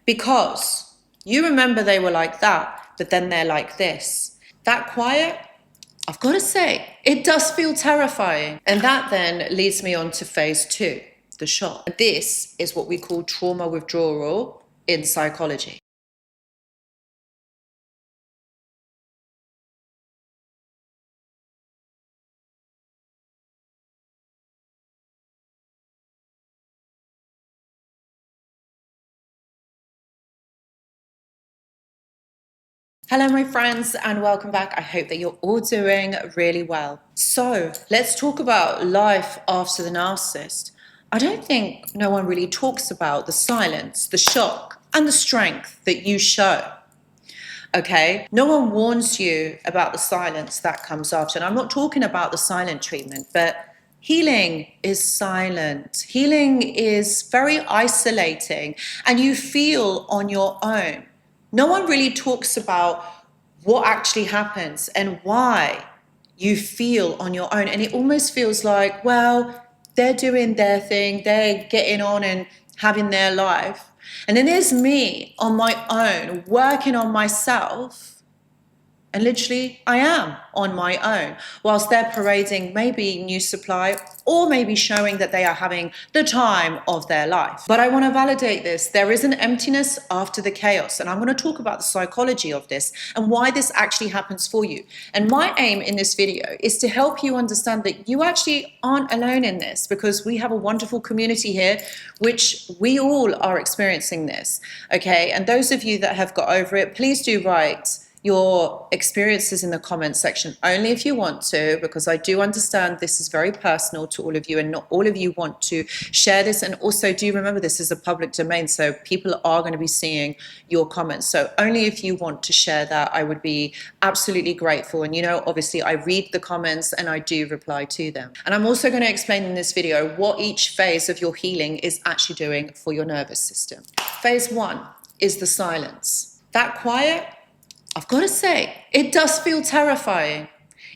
Because you remember they were like that, but then they're like this. That quiet, I've got to say, it does feel terrifying. And that then leads me on to phase 2, the shock. This is what we call trauma withdrawal in psychology. Hello, my friends, and welcome back. I hope that you're all doing really well. So let's talk about life after the narcissist. I don't think no one really talks about the silence, the shock, and the strength that you show. Okay? No one warns you about the silence that comes after. And I'm not talking about the silent treatment, but healing is silent. Healing is very isolating, and you feel on your own. No one really talks about what actually happens and why you feel on your own. And it almost feels like, well, they're doing their thing, they're getting on and having their life. And then there's me on my own, working on myself. And literally, I am on my own, whilst they're parading maybe new supply or maybe showing that they are having the time of their life. But I want to validate this. There is an emptiness after the chaos. And I'm going to talk about the psychology of this and why this actually happens for you. And my aim in this video is to help you understand that you actually aren't alone in this, because we have a wonderful community here, which we all are experiencing this. Okay. And those of you that have got over it, please do write your experiences in the comments section, only if you want to, because I do understand this is very personal to all of you and not all of you want to share this. And also do remember, this is a public domain, so people are going to be seeing your comments. So only if you want to share that, I would be absolutely grateful. And obviously I read the comments and I do reply to them. And I'm also going to explain in this video what each phase of your healing is actually doing for your nervous system. Phase 1 is the silence. That quiet, I've got to say, it does feel terrifying.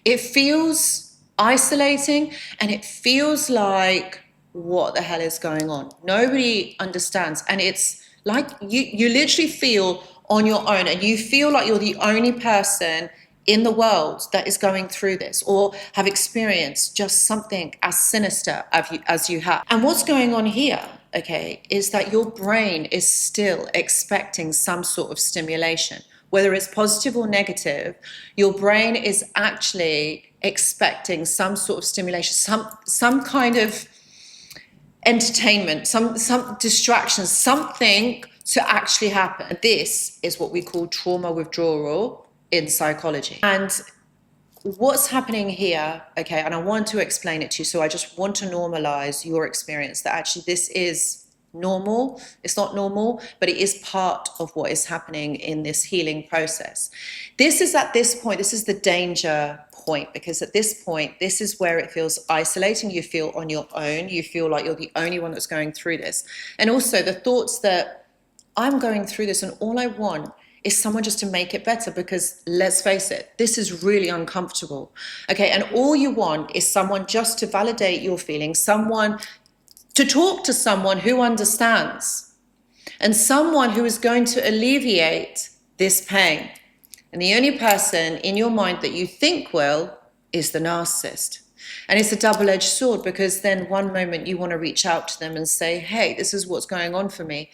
It feels isolating, and it feels like, what the hell is going on? Nobody understands. And it's like you literally feel on your own, and you feel like you're the only person in the world that is going through this or have experienced just something as sinister as you have. And what's going on here, okay, is that your brain is still expecting some sort of stimulation. Whether it's positive or negative, your brain is actually expecting some sort of stimulation, some kind of entertainment, some distraction, something to actually happen. This is what we call trauma withdrawal in psychology. And what's happening here, okay, and I want to explain it to you, so I just want to normalize your experience that actually this is normal. It's not normal, but it is part of what is happening in this healing process. This is the danger point, because at this point, this is where it feels isolating. You feel on your own. You feel like you're the only one that's going through this. And also the thoughts that I'm going through this and all I want is someone just to make it better, because let's face it, this is really uncomfortable. Okay, and all you want is someone just to validate your feelings, someone to talk to someone who understands, and someone who is going to alleviate this pain. And the only person in your mind that you think will is the narcissist. And it's a double-edged sword, because then one moment you want to reach out to them and say, hey, this is what's going on for me.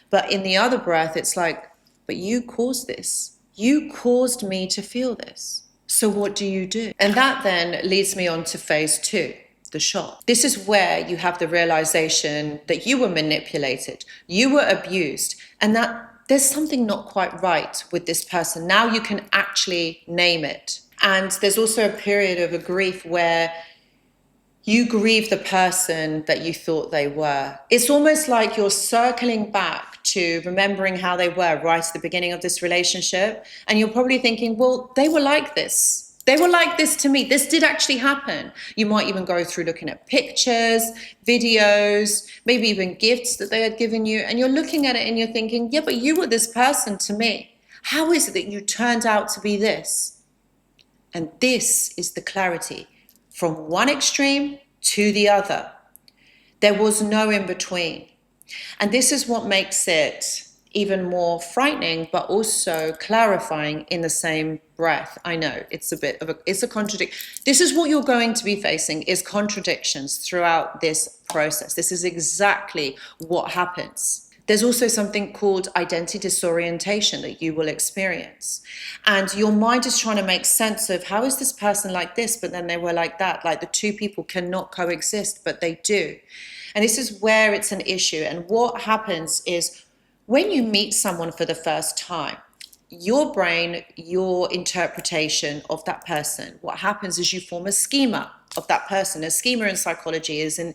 But in the other breath, it's like, but you caused this. You caused me to feel this. So what do you do? And that then leads me on to phase 2. The shock. This is where you have the realization that you were manipulated, you were abused, and that there's something not quite right with this person. Now you can actually name it. And there's also a period of a grief where you grieve the person that you thought they were. It's almost like you're circling back to remembering how they were right at the beginning of this relationship. And you're probably thinking, well, they were like this. They were like this to me. This did actually happen. You might even go through looking at pictures, videos, maybe even gifts that they had given you. And you're looking at it and you're thinking, yeah, but you were this person to me. How is it that you turned out to be this? And this is the clarity from one extreme to the other. There was no in between. And this is what makes it even more frightening, but also clarifying in the same breath. I know it's a contradiction. This is what you're going to be facing, is contradictions throughout this process. This is exactly what happens. There's also something called identity disorientation that you will experience. And your mind is trying to make sense of, how is this person like this, but then they were like that? Like, the two people cannot coexist, but they do. And this is where it's an issue. And what happens is, when you meet someone for the first time, your brain, your interpretation of that person, what happens is you form a schema of that person. A schema in psychology is an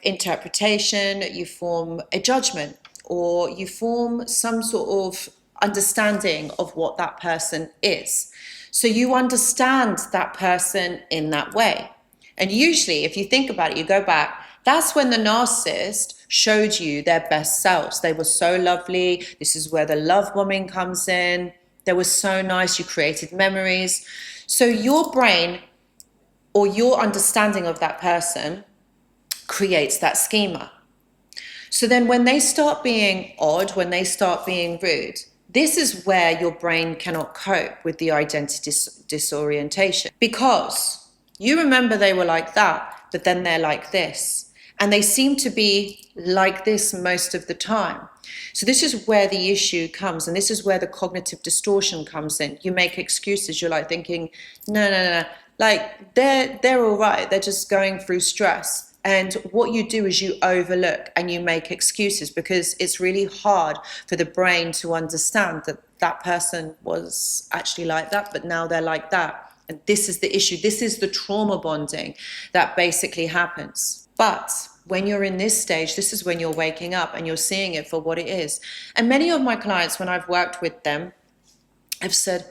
interpretation. You form a judgment, or you form some sort of understanding of what that person is. So you understand that person in that way. And usually, if you think about it, you go back, that's when the narcissist showed you their best selves. They were so lovely. This is where the love bombing comes in. They were so nice. You created memories. So your brain, or your understanding of that person, creates that schema. So then when they start being odd, when they start being rude, this is where your brain cannot cope with the identity disorientation, because you remember they were like that, but then they're like this. And they seem to be like this most of the time. So this is where the issue comes, and this is where the cognitive distortion comes in. You make excuses. You're like thinking, no. Like, they're all right. They're just going through stress. And what you do is you overlook and you make excuses, because it's really hard for the brain to understand that that person was actually like that, but now they're like that. And this is the issue. This is the trauma bonding that basically happens. But when you're in this stage, this is when you're waking up and you're seeing it for what it is. And many of my clients, when I've worked with them, have said,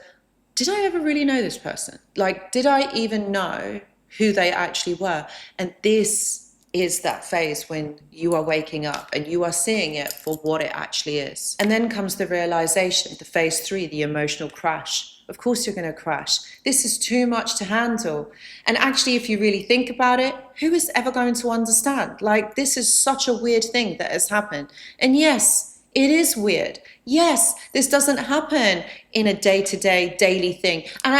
did I ever really know this person? Like, did I even know who they actually were? And this is that phase when you are waking up and you are seeing it for what it actually is. And then comes the realization, the phase 3, the emotional crash. Of course you're going to crash. This is too much to handle. And actually, if you really think about it, who is ever going to understand? Like, this is such a weird thing that has happened. And yes, it is weird. Yes, this doesn't happen in a day-to-day, daily thing. And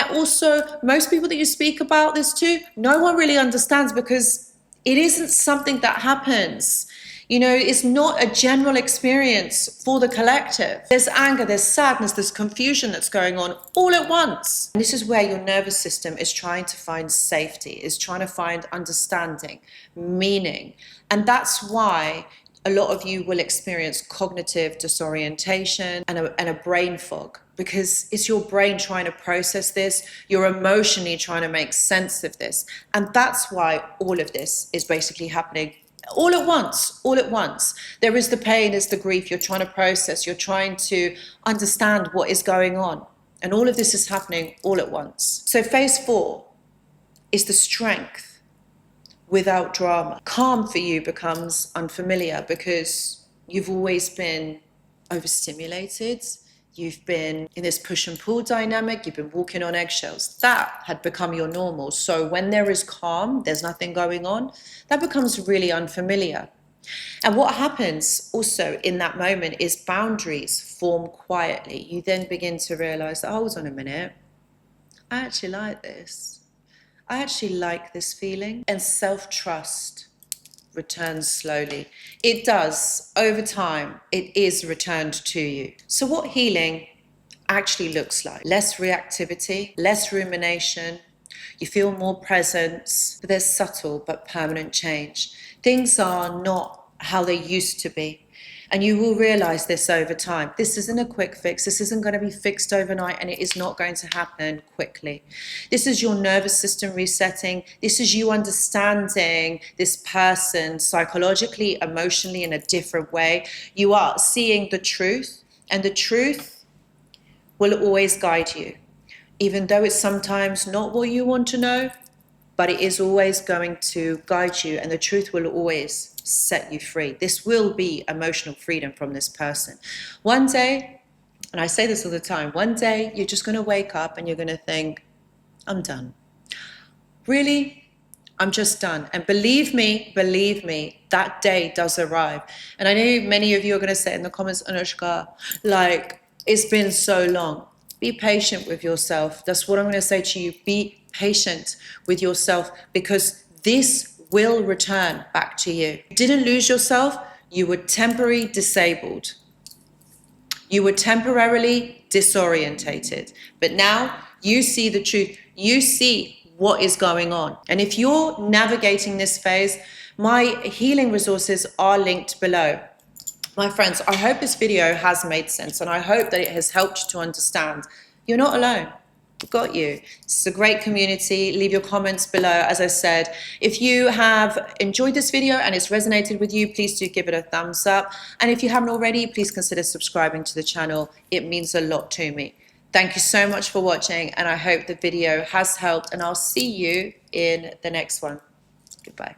most people that you speak about this to, no one really understands, because it isn't something that happens. You know, it's not a general experience for the collective. There's anger, there's sadness, there's confusion that's going on all at once. And this is where your nervous system is trying to find safety, is trying to find understanding, meaning. And that's why a lot of you will experience cognitive disorientation and a brain fog, because it's your brain trying to process this. You're emotionally trying to make sense of this. And that's why all of this is basically happening all at once. There is the pain, there's the grief, you're trying to process, you're trying to understand what is going on. And all of this is happening all at once. So phase 4 is the strength without drama. Calm for you becomes unfamiliar, because you've always been overstimulated. You've been in this push and pull dynamic. You've been walking on eggshells. That had become your normal. So when there is calm, there's nothing going on, that becomes really unfamiliar. And what happens also in that moment is boundaries form quietly. You then begin to realize, oh, hold on a minute, I actually like this. I actually like this feeling. And self-trust returns slowly. It does. Over time, it is returned to you. So what healing actually looks like: less reactivity, less rumination. You feel more presence, but there's subtle but permanent change. Things are not how they used to be. And you will realize this over time. This isn't a quick fix. This isn't going to be fixed overnight, and it is not going to happen quickly. This is your nervous system resetting. This is you understanding this person psychologically, emotionally in a different way. You are seeing the truth, and the truth will always guide you. Even though it's sometimes not what you want to know, but it is always going to guide you, and the truth will always set you free. This will be emotional freedom from this person. One day, and I say this all the time, one day you're just going to wake up and you're going to think, I'm done. Really? I'm just done. And believe me, that day does arrive. And I know many of you are going to say in the comments, Anushka, like, it's been so long. Be patient with yourself. That's what I'm going to say to you. Be patient with yourself, because this will return back to you. You didn't lose yourself. You were temporarily disabled. You were temporarily disorientated. But now you see the truth. You see what is going on. And if you're navigating this phase, my healing resources are linked below. My friends, I hope this video has made sense, and I hope that it has helped you to understand you're not alone. We've got you. It's a great community. Leave your comments below. As I said, if you have enjoyed this video and it's resonated with you, please do give it a thumbs up. And if you haven't already, please consider subscribing to the channel. It means a lot to me. Thank you so much for watching, and I hope the video has helped, and I'll see you in the next one. Goodbye.